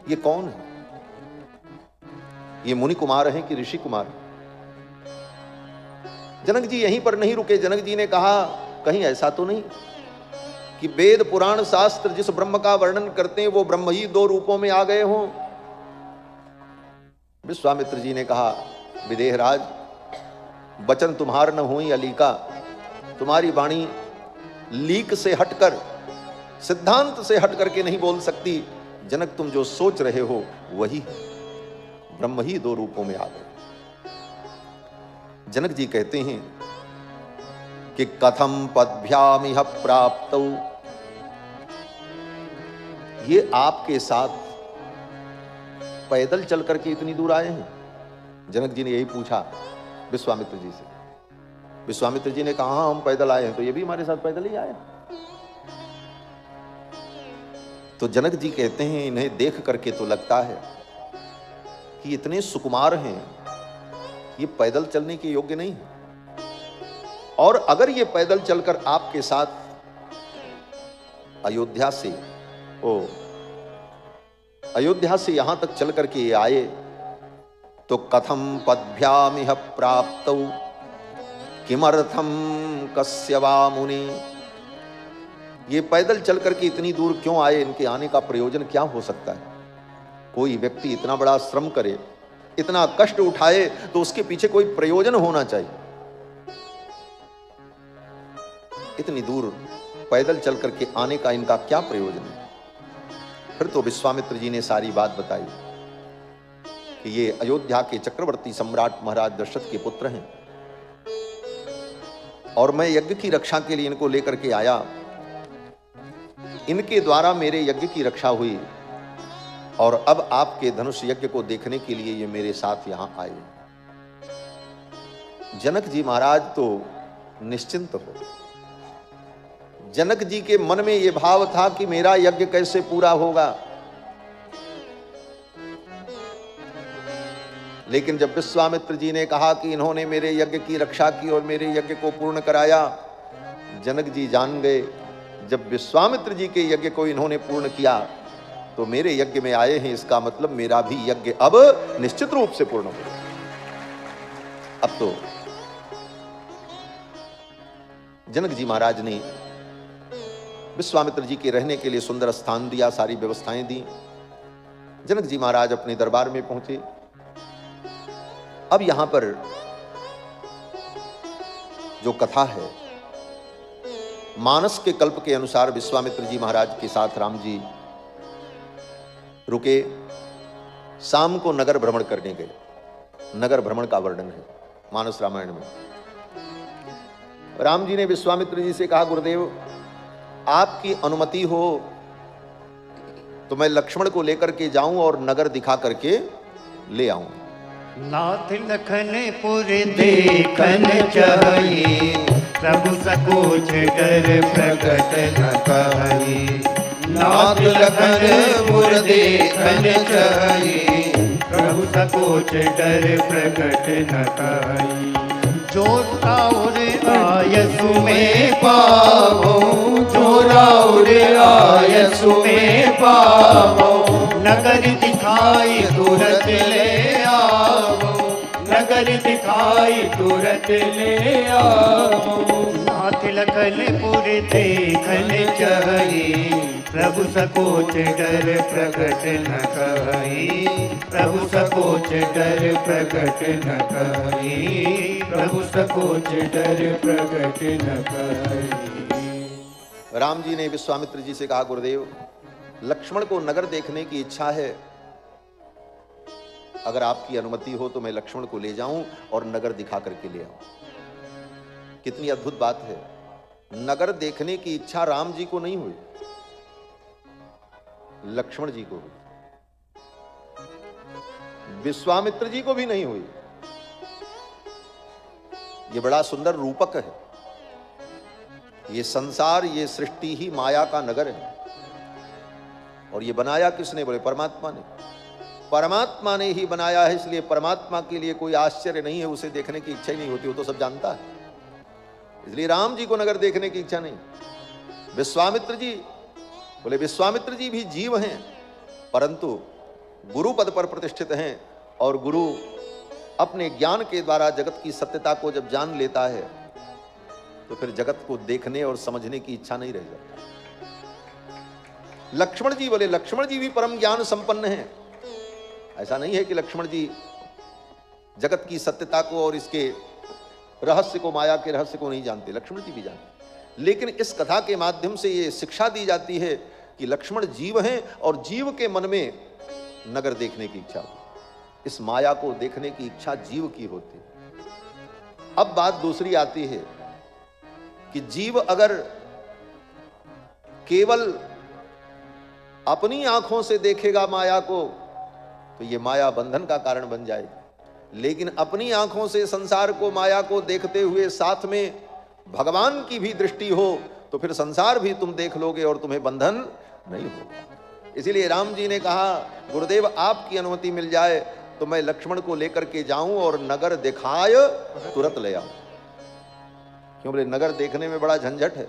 ये कौन है? ये मुनि कुमार हैं कि ऋषि कुमार? जनक जी यहीं पर नहीं रुके। जनक जी ने कहा कहीं ऐसा तो नहीं कि वेद पुराण शास्त्र जिस ब्रह्म का वर्णन करते हैं वो ब्रह्म ही दो रूपों में आ गए हों? विश्वामित्र जी ने कहा विदेहराज, वचन तुम्हार न हुई अलीका, तुम्हारी वाणी लीक से हटकर, सिद्धांत से हट करके नहीं बोल सकती। जनक तुम जो सोच रहे हो वही है, ब्रह्म ही दो रूपों में आ गए। जनक जी कहते हैं कि कथम पदभ्यामिह प्राप्तौ, ये आपके साथ पैदल चल करके इतनी दूर आए हैं? जनक जी ने यही पूछा विश्वामित्र जी से। विश्वामित्र जी ने कहा हम पैदल आए हैं, तो ये भी हमारे साथ पैदल ही आए। तो जनक जी कहते हैं इन्हें देख करके तो लगता है कि इतने सुकुमार हैं, ये पैदल चलने के योग्य नहीं है। और अगर ये पैदल चलकर आपके साथ अयोध्या से यहां तक चल करके ये आए, तो कथम पदभ्यामिह प्राप्तौ किमर्थम कस्य वा मुनि, ये पैदल चल करके इतनी दूर क्यों आए? इनके आने का प्रयोजन क्या हो सकता है? कोई व्यक्ति इतना बड़ा श्रम करे, इतना कष्ट उठाए, तो उसके पीछे कोई प्रयोजन होना चाहिए। इतनी दूर पैदल चल करके आने का इनका क्या प्रयोजन है? फिर तो विश्वामित्र जी ने सारी बात बताई कि ये अयोध्या के चक्रवर्ती सम्राट महाराज दशरथ के पुत्र हैं और मैं यज्ञ की रक्षा के लिए इनको लेकर के आया। इनके द्वारा मेरे यज्ञ की रक्षा हुई और अब आपके धनुष यज्ञ को देखने के लिए ये मेरे साथ यहां आए। जनक जी महाराज तो निश्चिंत हो। जनक जी के मन में यह भाव था कि मेरा यज्ञ कैसे पूरा होगा, लेकिन जब विश्वामित्र जी ने कहा कि इन्होंने मेरे यज्ञ की रक्षा की और मेरे यज्ञ को पूर्ण कराया, जनक जी जान गए जब विश्वामित्र जी के यज्ञ को इन्होंने पूर्ण किया तो मेरे यज्ञ में आए हैं, इसका मतलब मेरा भी यज्ञ अब निश्चित रूप से पूर्ण हो। अब तो जनक जी महाराज ने विश्वामित्र जी के रहने के लिए सुंदर स्थान दिया, सारी व्यवस्थाएं दी। जनक जी महाराज अपने दरबार में पहुंचे। अब यहां पर जो कथा है, मानस के कल्प के अनुसार विश्वामित्र जी महाराज के साथ राम जी रुके, शाम को नगर भ्रमण करने गए। नगर भ्रमण का वर्णन है मानस रामायण में। राम जी ने विश्वामित्र जी से कहा गुरुदेव आपकी अनुमति हो तो मैं लक्ष्मण को लेकर के जाऊं और नगर दिखा करके ले आऊं। नाथ लखनपुर देखन चाहिए, प्रभु सकोच डर प्रगट न कहिए। नाथ लखनपुर देखन चाहिए, प्रभु सकोच डर प्रगट न कहिए। जो राउर आयसु में पावो, जो राउर आयसु में पावो। नगर दिखाई तुरंत ले आवो, नगर दिखाई तुरंत ले आवो। नाथ लखनपुर देखन चाहिए, प्रभु सकोच डर प्रगट न कहिए। प्रभु सकोच डर प्रगट न कहिए, प्रभु सकोच डर प्रगट न कहिए। राम जी ने विश्वामित्र जी से कहा गुरुदेव लक्ष्मण को नगर देखने की इच्छा है, अगर आपकी अनुमति हो तो मैं लक्ष्मण को ले जाऊं और नगर दिखा करके ले आऊं। कितनी अद्भुत बात है, नगर देखने की इच्छा राम जी को नहीं हुई, लक्ष्मण जी को हुई, विश्वामित्र जी को भी नहीं हुई। यह बड़ा सुंदर रूपक है। ये संसार, ये सृष्टि ही माया का नगर है और ये बनाया किसने? बोले परमात्मा ने। परमात्मा ने ही बनाया है, इसलिए परमात्मा के लिए कोई आश्चर्य नहीं है, उसे देखने की इच्छा ही नहीं होती, वो तो सब जानता है। इसलिए राम जी को नगर देखने की इच्छा नहीं। विश्वामित्र जी बोले विश्वामित्र जी भी जीव हैं, परंतु गुरु पद पर प्रतिष्ठित हैं और गुरु अपने ज्ञान के द्वारा जगत की सत्यता को जब जान लेता है तो फिर जगत को देखने और समझने की इच्छा नहीं रह जाती। लक्ष्मण जी बोले, लक्ष्मण जी भी परम ज्ञान संपन्न हैं। ऐसा नहीं है कि लक्ष्मण जी जगत की सत्यता को और इसके रहस्य को, माया के रहस्य को नहीं जानते, लक्ष्मण जी भी जानते। लेकिन इस कथा के माध्यम से ये शिक्षा दी जाती है कि लक्ष्मण जीव हैं और जीव के मन में नगर देखने की इच्छा होती, इस माया को देखने की इच्छा जीव की होती। अब बात दूसरी आती है कि जीव अगर केवल अपनी आंखों से देखेगा माया को तो ये माया बंधन का कारण बन जाएगी, लेकिन अपनी आंखों से संसार को, माया को देखते हुए साथ में भगवान की भी दृष्टि हो तो फिर संसार भी तुम देख लोगे और तुम्हें बंधन नहीं होगा। इसीलिए राम जी ने कहा, गुरुदेव आपकी अनुमति मिल जाए तो मैं लक्ष्मण को लेकर के जाऊं और नगर दिखाय तुरंत ले आऊं। क्यों बोले, नगर देखने में बड़ा झंझट है।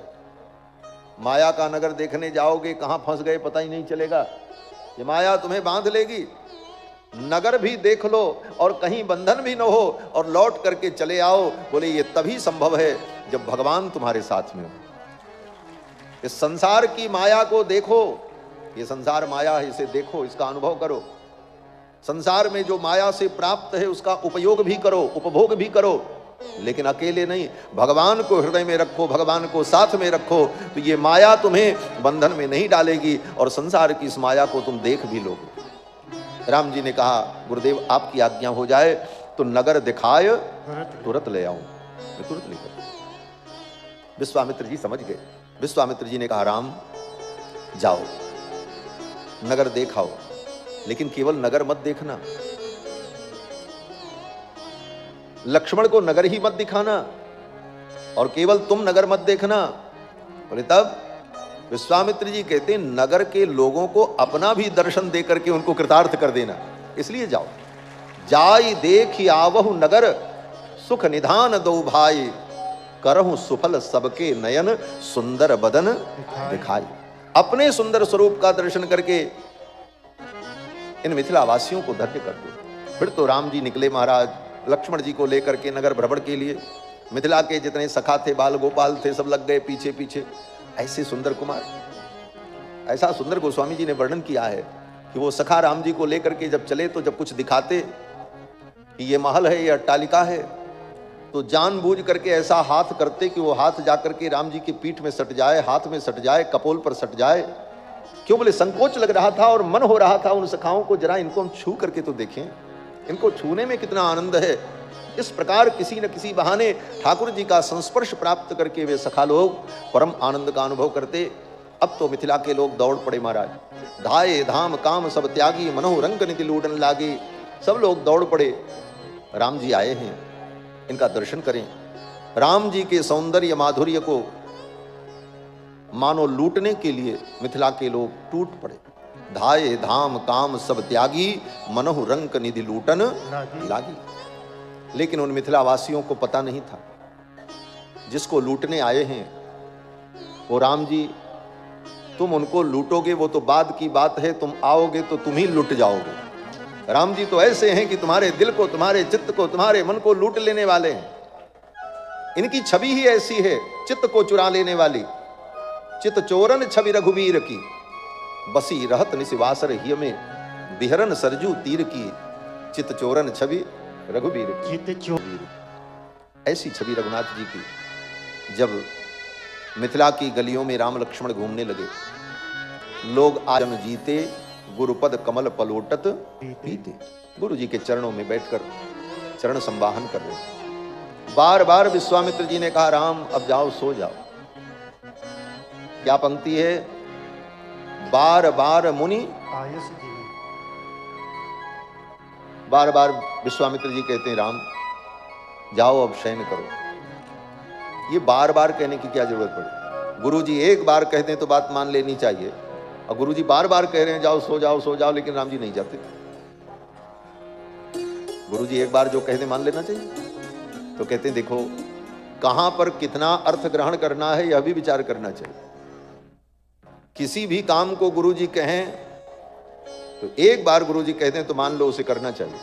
माया का नगर देखने जाओगे, कहां फंस गए पता ही नहीं चलेगा, ये माया तुम्हें बांध लेगी। नगर भी देख लो और कहीं बंधन भी न हो और लौट करके चले आओ, बोले ये तभी संभव है जब भगवान तुम्हारे साथ में हो। इस संसार की माया को देखो, ये संसार माया है, इसे देखो, इसका अनुभव करो। संसार में जो माया से प्राप्त है उसका उपयोग भी करो, उपभोग भी करो, लेकिन अकेले नहीं, भगवान को हृदय में रखो, भगवान को साथ में रखो, तो ये माया तुम्हें बंधन में नहीं डालेगी और संसार की इस माया को तुम देख भी लोगे। राम जी ने कहा, गुरुदेव आपकी आज्ञा हो जाए तो नगर दिखाय तुरंत ले आऊं। मैं तुरंत लेकर। विश्वामित्र जी समझ गए। विश्वामित्र जी ने कहा, राम जाओ नगर देखाओ, लेकिन केवल नगर मत देखना, लक्ष्मण को नगर ही मत दिखाना और केवल तुम नगर मत देखना। बोले तब विश्वामित्र जी कहते हैं, नगर के लोगों को अपना भी दर्शन दे करके उनको कृतार्थ कर देना, इसलिए जाओ। जाई देख आवहु नगर, सुख निधान दो भाई, करहु सुफल सबके नयन, सुंदर बदन दिखाई। अपने सुंदर स्वरूप का दर्शन करके इन मिथिलावासियों को धन्य कर दो। फिर तो राम जी निकले महाराज लक्ष्मण जी को लेकर के नगर भ्रमण के लिए। मिथिला के जितने सखा थे, बाल गोपाल थे, सब लग गए पीछे पीछे। ऐसे सुंदर कुमार, ऐसा सुंदर गोस्वामी जी ने वर्णन किया है कि वो सखा राम जी को लेकर के जब चले तो जब कुछ दिखाते कि ये महल है, ये अट्टालिका है, तो जानबूझ करके ऐसा हाथ करते कि वो हाथ जाकर के राम जी की पीठ में सट जाए, हाथ में सट जाए, कपोल पर सट जाए। क्यों बोले, संकोच लग रहा था और मन हो रहा था उन सखाओं को, जरा इनको हम छू करके तो देखें, इनको छूने में कितना आनंद है। इस प्रकार किसी न किसी बहाने ठाकुर जी का संस्पर्श प्राप्त करके वे सखा लोग परम आनंद का अनुभव करते। अब तो मिथिला के लोग दौड़ पड़े महाराज, धाये धाम काम सब त्यागी, मनोह रंग निधि लूटन लागी। सब लोग दौड़ पड़े, राम जी आए हैं, इनका दर्शन करें। राम जी के सौंदर्य माधुर्य को मानो लूटने के लिए मिथिला के लोग टूट पड़े। धाये धाम काम सब त्यागी, मनोह रंग निधि लूटन लागी। लेकिन उन मिथिलावासियों को पता नहीं था, जिसको लूटने आए हैं वो राम जी, तुम उनको लूटोगे वो तो बाद की बात है, तुम आओगे तो तुम ही लुट जाओगे। राम जी तो ऐसे हैं कि तुम्हारे दिल को, तुम्हारे चित्त को, तुम्हारे मन को लूट लेने वाले हैं। इनकी छवि ही ऐसी है, चित्त को चुरा लेने वाली। चित्त चोरन छवि रघुवीर की, बसी रहत निसिवासर हिय में, बिहरन सरजू तीर की। चित्त चोरन छवि रघुवीर की, चित्त चोर, ऐसी छवि रघुनाथ जी की। जब मिथिला की गलियों में राम लक्ष्मण घूमने लगे, लोग आजम जीते, गुरुपद कमल पलोटत पीते। गुरु जी के चरणों में बैठकर चरण संवाहन कर रहे। बार बार विश्वामित्र जी ने कहा, राम अब जाओ, सो जाओ। क्या पंक्ति है, बार बार मुनि आयस दिए। बार बार विश्वामित्र जी कहते हैं, राम जाओ अब शयन करो। ये बार बार कहने की क्या जरूरत पड़ी? गुरु जी एक बार कहते हैं तो बात मान लेनी चाहिए, और गुरु जी बार बार कह रहे हैं जाओ सो जाओ सो जाओ, लेकिन राम जी नहीं जाते। गुरु जी एक बार जो कहते मान लेना चाहिए। तो कहते हैं देखो कहां पर कितना अर्थ ग्रहण करना है यह भी विचार करना चाहिए। किसी भी काम को गुरु जी कहें तो एक बार गुरुजी कहते हैं तो मान लो उसे करना चाहिए।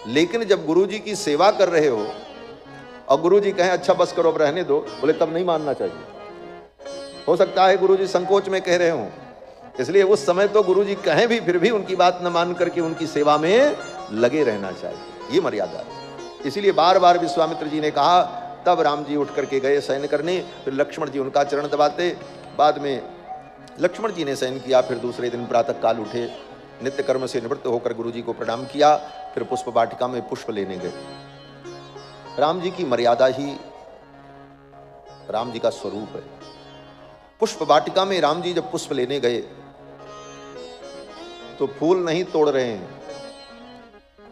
लेकिन जब गुरुजी की सेवा कर रहे हो और गुरुजी कहें अच्छा बस करो अब रहने दो, बोले तब नहीं मानना चाहिए। हो सकता है गुरुजी संकोच में कह रहे हो, इसलिए उस समय तो गुरुजी कहें भी फिर भी उनकी बात न मान करके उनकी सेवा में लगे रहना चाहिए, ये मर्यादा है। इसीलिए बार बार विश्वामित्र जी ने कहा, तब राम जी उठ करके गए शयन करने, फिर लक्ष्मण जी उनका चरण दबाते। बाद में लक्ष्मण जी ने शयन किया, फिर दूसरे दिन प्रातः काल उठे, नित्य कर्म से निवृत्त होकर गुरुजी को प्रणाम किया, फिर पुष्प वाटिका में पुष्प लेने गए। राम जी की मर्यादा ही राम जी का स्वरूप है। पुष्प वाटिका में राम जी जब पुष्प लेने गए तो फूल नहीं तोड़ रहे हैं,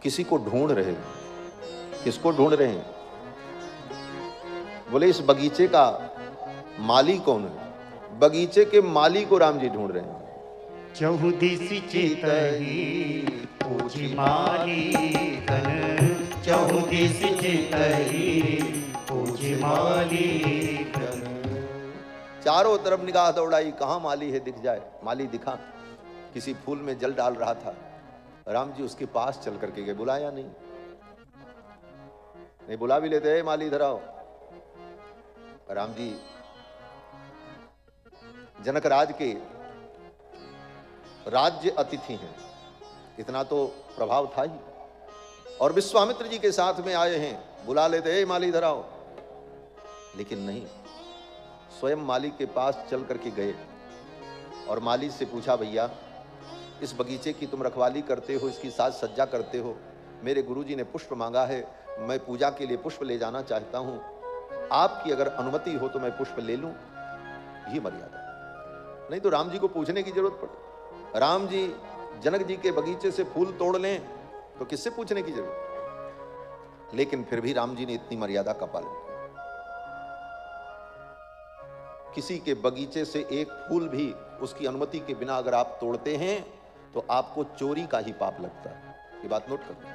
किसी को ढूंढ रहे हैं। किसको ढूंढ रहे हैं? बोले इस बगीचे का माली कौन है? बगीचे के माली को राम जी ढूंढ रहे हैं। चहुदिसि चितहि पूछि माली कन, चहुदिसि चितहि पूछि माली कन। चारों तरफ निगाह दौड़ाई, कहां माली है, दिख जाए। माली दिखा, किसी फूल में जल डाल रहा था। राम जी उसके पास चल करके गए, बुलाया नहीं, बुला भी लेते हैं माली इधर आओ। राम जी जनक राज के राज्य अतिथि हैं, इतना तो प्रभाव था ही। और विश्वामित्र जी के साथ में आए हैं, बुला लेते हैं माली इधर आओ, लेकिन नहीं, स्वयं माली के पास चल करके गए और माली से पूछा, भैया इस बगीचे की तुम रखवाली करते हो, इसकी साज सज्जा करते हो, मेरे गुरुजी ने पुष्प मांगा है, मैं पूजा के लिए पुष्प ले जाना चाहता हूं, आपकी अगर अनुमति हो तो मैं पुष्प ले लूं। ये मर्यादा। नहीं तो राम जी को पूछने की जरूरत पड़े। राम जी जनक जी के बगीचे से फूल तोड़ लें तो किससे पूछने की जरूरत? लेकिन फिर भी राम जी ने इतनी मर्यादा का पालन किया। किसी के बगीचे से एक फूल भी उसकी अनुमति के बिना अगर आप तोड़ते हैं तो आपको चोरी का ही पाप लगता है। ये बात नोट करना,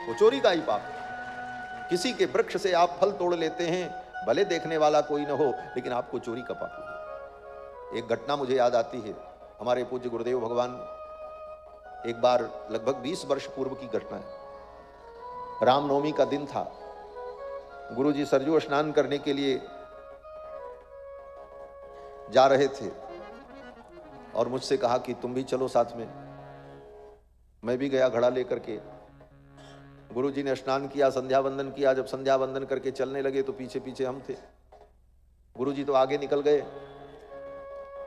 वो चोरी का ही पाप है। किसी के वृक्ष से आप फल तोड़ लेते हैं, भले देखने वाला कोई न हो, लेकिन आपको चोरी का पाप है। एक घटना मुझे याद आती है, हमारे पूज्य गुरुदेव भगवान, एक बार लगभग 20 वर्ष पूर्व की घटना है। रामनवमी का दिन था, गुरुजी सरयू स्नान करने के लिए जा रहे थे और मुझसे कहा कि तुम भी चलो साथ में। मैं भी गया घड़ा लेकर के। गुरुजी ने स्नान किया, संध्या वंदन किया। जब संध्या वंदन करके चलने लगे तो पीछे पीछे हम थे। गुरुजी तो आगे निकल गए।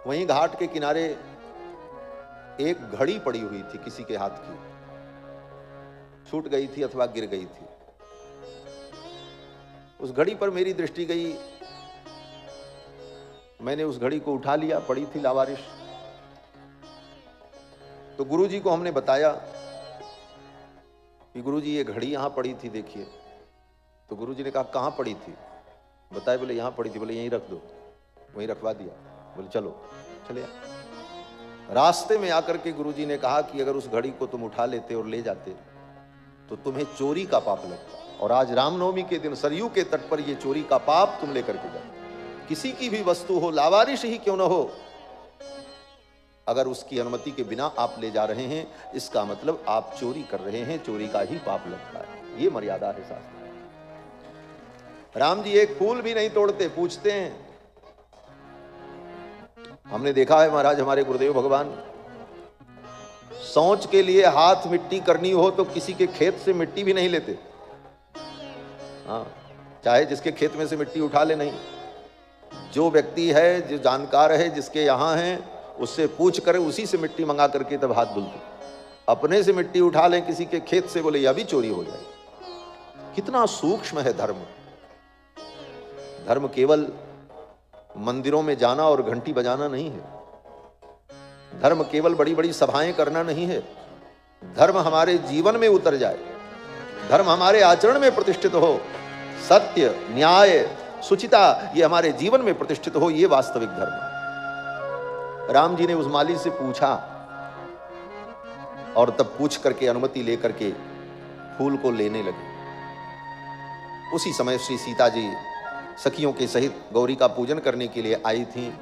वहीं घाट के किनारे एक घड़ी पड़ी हुई थी, किसी के हाथ की, छूट गई थी अथवा गिर गई थी। उस घड़ी पर मेरी दृष्टि गई, मैंने उस घड़ी को उठा लिया, पड़ी थी लावारिश। तो गुरुजी को हमने बताया कि गुरुजी ये घड़ी यहां पड़ी थी, देखिए। तो गुरुजी ने कहा कहां पड़ी थी? बताए, बोले यहां पड़ी थी। बोले यहीं रख दो। वहीं रखवा दिया। बोले चलो, चले आए। रास्ते में आकर के गुरुजी ने कहा कि अगर उस घड़ी को तुम उठा लेते और ले जाते तो तुम्हें चोरी का पाप लगता। और आज रामनवमी के दिन सरयू के तट पर ये चोरी का पाप तुम लेकर के जाओ। किसी की भी वस्तु हो, लावारिश ही क्यों न हो, अगर उसकी अनुमति के बिना आप ले जा रहे हैं, इसका मतलब आप चोरी कर रहे हैं, चोरी का ही पाप लगता है। ये मर्यादा है शास्त्र। राम जी एक फूल भी नहीं तोड़ते, पूछते हैं। हमने देखा है महाराज, हमारे गुरुदेव भगवान शौच के लिए हाथ मिट्टी करनी हो तो किसी के खेत से मिट्टी भी नहीं लेते। हाँ, चाहे जिसके खेत में से मिट्टी उठा ले, नहीं, जो व्यक्ति है, जो जानकार है, जिसके यहां है, उससे पूछ कर उसी से मिट्टी मंगा करके तब हाथ धुलते। अपने से मिट्टी उठा लें किसी के खेत से, बोले यह भी चोरी हो जाए। कितना सूक्ष्म है धर्म। धर्म केवल मंदिरों में जाना और घंटी बजाना नहीं है। धर्म केवल बड़ी बड़ी सभाएं करना नहीं है। धर्म हमारे जीवन में उतर जाए, धर्म हमारे आचरण में प्रतिष्ठित हो, सत्य, न्याय, सुचिता ये हमारे जीवन में प्रतिष्ठित हो, ये वास्तविक धर्म है। राम जी ने उस माली से पूछा और तब पूछ करके अनुमति लेकर के फूल को लेने लगे। उसी समय श्री सीता जी सखियों के सहित गौरी का पूजन करने के लिए आई थी।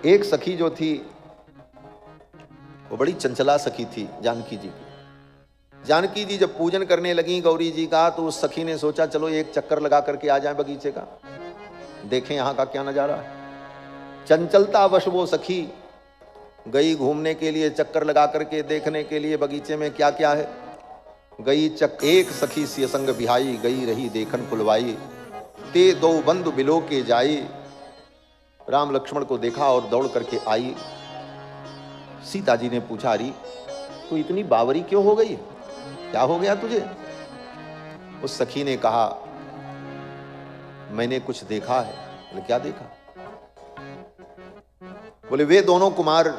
एक सखी जो थी वो बड़ी चंचला सखी थी जानकी जी की। जानकी जी जब पूजन करने लगी गौरी जी का, तो उस सखी ने सोचा चलो एक चक्कर लगा करके आ जाए बगीचे का, देखें यहाँ का क्या नजारा है। चंचलतावश वो सखी गई घूमने के लिए, चक्कर लगा करके देखने के लिए बगीचे में क्या क्या है। गई एक सखी सिय संग बिहाई, गई रही देखन कुलवाई, ते दो बंधु बिलो के जाई। राम लक्ष्मण को देखा और दौड़ करके आई। सीता जी ने पूछा, अरे तू इतनी बावरी क्यों हो गई, क्या हो गया तुझे? उस सखी ने कहा, मैंने कुछ देखा है। बोले क्या देखा? बोले वे दोनों कुमार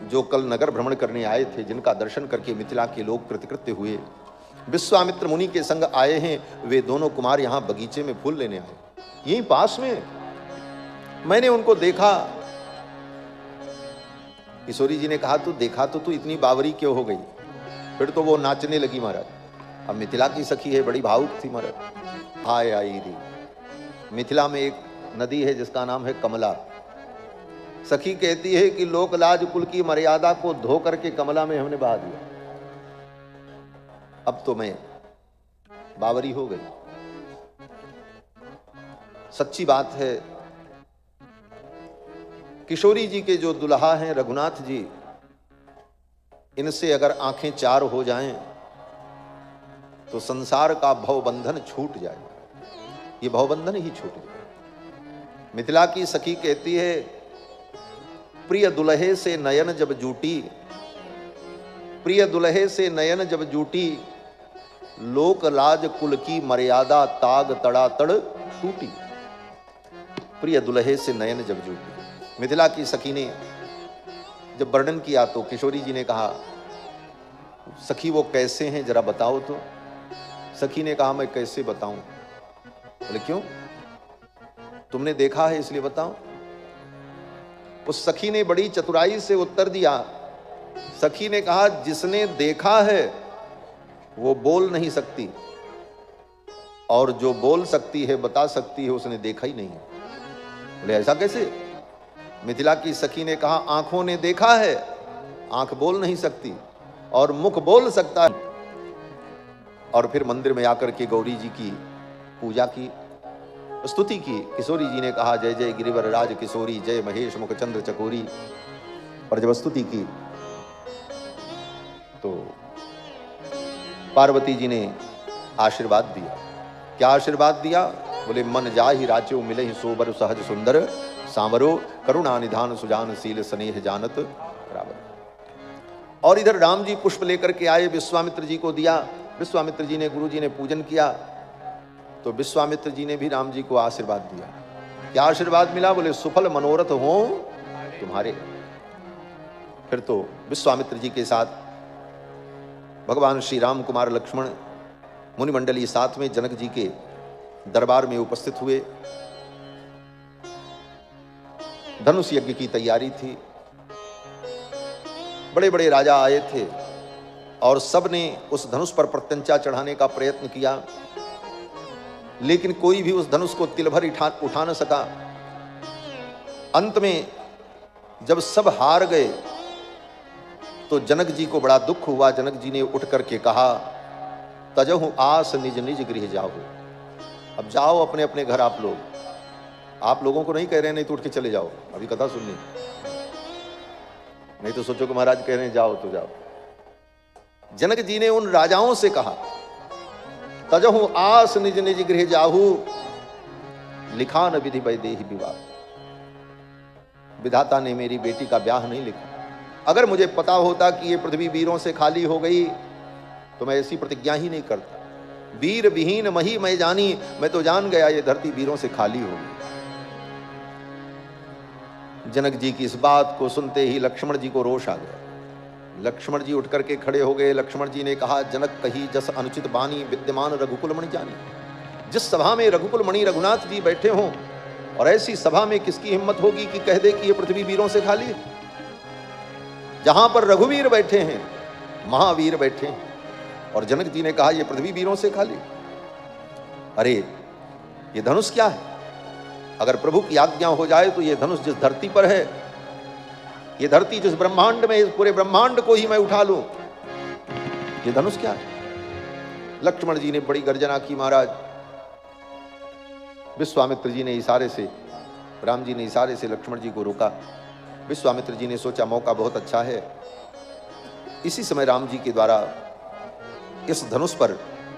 जो कल नगर भ्रमण करने आए थे, जिनका दर्शन करके मिथिला के लोग कृतकृत्य हुए, विश्वामित्र मुनि के संग आए हैं, वे दोनों कुमार यहां बगीचे में फूल लेने आए, यहीं पास में मैंने उनको देखा। किशोरी जी ने कहा, तू देखा तो तू इतनी बावरी क्यों हो गई? फिर तो वो नाचने लगी महाराज। अब मिथिला की सखी है, बड़ी भावुक थी महाराज। हाय आई री। मिथिला में एक नदी है जिसका नाम है कमला। सखी कहती है कि लोकलाज कुल की मर्यादा को धो करके कमला में हमने बहा दिया, अब तो मैं बावरी हो गई। सच्ची बात है, किशोरी जी के जो दुल्हा हैं रघुनाथ जी, इनसे अगर आंखें चार हो जाएं तो संसार का भवबंधन छूट जाए, ये भवबंधन ही छूट जाए। मिथिला की सखी कहती है, प्रिय दुल्हे से नयन जब जूटी, प्रिय दुल्हे से नयन जब जूटी, लोक लाज कुल की मर्यादा ताग तड़ातड़ टूटी। प्रिय दुल्हे से नयन जब जूटी। मिथिला की सखी ने जब वर्णन किया तो किशोरी जी ने कहा, सखी वो कैसे हैं जरा बताओ तो। सखी ने कहा, मैं कैसे बताऊं? बोले क्यों? तुमने देखा है इसलिए बताओ। उस सखी ने बड़ी चतुराई से उत्तर दिया। सखी ने कहा, जिसने देखा है वो बोल नहीं सकती, और जो बोल सकती है बता सकती है उसने देखा ही नहीं है। बोले ऐसा कैसे? मिथिला की सखी ने कहा, आंखों ने देखा है, आंख बोल नहीं सकती, और मुख बोल सकता है। और फिर मंदिर में आकर के गौरी जी की पूजा की, स्तुति की। किशोरी जी ने कहा, जय जय गिरिवर राज किशोरी, जय महेश मुख चंद्र चकोरी। और जब स्तुति की तो पार्वती जी ने आशीर्वाद दिया। क्या आशीर्वाद दिया? बोले, मन जाहि राच्यो मिले सोबर सहज सुंदर, सांवरो करुणा निधान सुजान शील स्नेह जानत रावण। और इधर राम जी पुष्प लेकर के आए, विश्वामित्र जी को दिया। विश्वामित्र जी ने, गुरु जी ने पूजन किया, तो विश्वामित्र जी ने भी राम जी को आशीर्वाद दिया। क्या आशीर्वाद मिला? बोले, सुफल मनोरथ हो तुम्हारे। फिर तो विश्वामित्र जी के साथ भगवान श्री राम कुमार लक्ष्मण मुनिमंडली साथ में जनक जी के दरबार में उपस्थित हुए। धनुष यज्ञ की तैयारी थी, बड़े बड़े राजा आए थे और सब ने उस धनुष पर प्रत्यंचा चढ़ाने का प्रयत्न किया, लेकिन कोई भी उस धनुष को तिल भर उठा न सका। अंत में जब सब हार गए तो जनक जी को बड़ा दुख हुआ। जनक जी ने उठ करके कहा, तजहु आस निज निज गृह जाओ। अब जाओ अपने अपने घर। आप लोगों को नहीं कह रहे नहीं तो उठ के चले जाओ, अभी कथा सुननी, नहीं तो सोचो कि महाराज कह रहे हैं जाओ तो जाओ। जनक जी ने उन राजाओं से कहा, तजहु आस निज निज गृह जाहू, लिखा न विधि वैदेही विवाह। विधाता ने मेरी बेटी का ब्याह नहीं लिखा। अगर मुझे पता होता कि ये पृथ्वी वीरों से खाली हो गई तो मैं ऐसी प्रतिज्ञा ही नहीं करता। वीर विहीन मही मैं जानी, मैं तो जान गया ये धरती वीरों से खाली होगी। जनक जी की इस बात को सुनते ही लक्ष्मण जी को रोष आ गया। लक्ष्मण जी उठ करके खड़े हो गए। लक्ष्मण जी ने कहा, जनक कही जस अनुचित बानी, विद्यमान रघुकुल मणि जानी। जिस सभा में रघुकुल मणि रघुनाथ जी बैठे हों, और ऐसी सभा में किसकी हिम्मत होगी कि कह दे कि ये पृथ्वी वीरों से खाली है? जहां पर रघुवीर बैठे हैं, महावीर बैठे हैं, और जनक जी ने कहा ये पृथ्वी वीरों से खाली। अरे ये धनुष क्या है? अगर प्रभु की आज्ञा हो जाए तो ये धनुष जिस धरती पर है ये धरती जिस ब्रह्मांड में, इस पूरे ब्रह्मांड को ही मैं उठा लूं, ये धनुष क्या है? लक्ष्मण जी ने बड़ी गर्जना की महाराज। विश्वामित्र जी ने इशारे से, राम जी ने इशारे से लक्ष्मण जी को रोका। विश्वामित्र जी ने सोचा मौका बहुत अच्छा है। इसी समय राम जी के द्वारा इस धनुष पर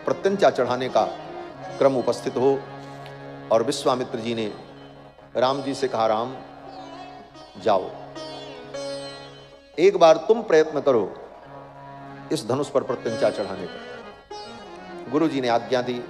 प्रत्यंचा चढ़ाने का क्रम उपस्थित हो, और विश्वामित्र जी ने राम जी से कहा, राम जाओ, एक बार तुम प्रयत्न करो इस धनुष पर प्रत्यंचा चढ़ाने का। गुरु जी ने आज्ञा दी।